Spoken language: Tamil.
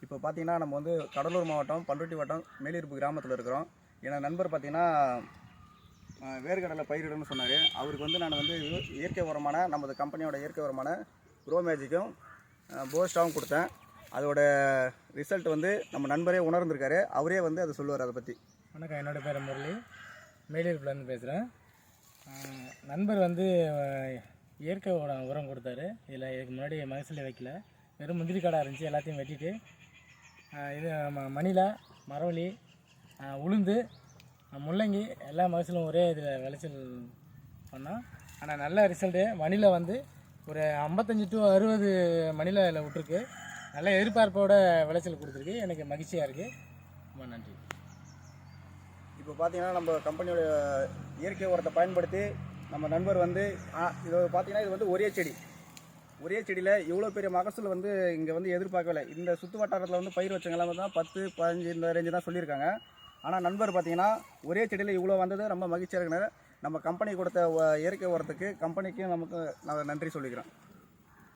இப்போ பார்த்தீங்கன்னா நம்ம வந்து கடலூர் மாவட்டம் பண்ருட்டி வட்டம் மேலிருப்பு கிராமத்தில் இருக்கிறோம். என் நண்பர் பார்த்தீங்கன்னா வேர்க்கடலை பயிரிடணும்னு சொன்னார். அவருக்கு வந்து நான் வந்து இயற்கை உரமான நமது கம்பெனியோட இயற்கை உரமான க்ரோ மேஜிக்கும் போஸ்டாகவும் கொடுத்தேன். அதோட ரிசல்ட் வந்து நம்ம நண்பரே உணர்ந்திருக்காரு. அவரே வந்து அதை சொல்லுவார். அதை பற்றி. வணக்கம், என்னோடய பேர் முரளி, மேலிருப்புலேருந்து பேசுகிறேன். நண்பர் வந்து இயற்கை உரம் கொடுத்தாரு. இதில் இதுக்கு முன்னாடி மகசூல் வைக்கல, வெறும் முந்திரி காடாக இருந்துச்சு. எல்லாத்தையும் வெட்டிட்டு இது மணிலா, மரவள்ளி, உளுந்து, முள்ளங்கி எல்லா மகசூலும் ஒரே இதில் விளைச்சல் பண்ணோம். ஆனால் நல்ல ரிசல்ட்டு. மணிலா வந்து ஒரு 55 to 60 மணிலா இதில் விட்டுருக்கு. நல்ல எதிர்பார்ப்போட விளைச்சல் கொடுத்துருக்கு. எனக்கு மகிழ்ச்சியாக இருக்குது. ரொம்ப நன்றி. இப்போ பார்த்தீங்கன்னா நம்ம கம்பெனியோட இயற்கை உரத்தை பயன்படுத்தி நம்ம நண்பர் வந்து இது பார்த்தீங்கன்னா இது வந்து ஒரே செடியில் இவ்வளோ பெரிய மகசூல் வந்து இங்கே வந்து எதிர்பார்க்கவில்லை. இந்த சுற்று வட்டாரத்தில் வந்து பயிர் வச்சவங்க எல்லாமே தான் 10, 15 இந்த ரேஞ்சு தான் சொல்லியிருக்காங்க. ஆனால் நண்பர் பார்த்தீங்கன்னா ஒரே செடியில் இவ்வளோ வந்தது ரொம்ப மகிழ்ச்சியாக இருக்கிறது. நம்ம கம்பெனி கொடுத்த இயற்கை உரத்துக்கு கம்பெனிக்கும் நமக்கு நான் நன்றி சொல்லிக்கிறேன்.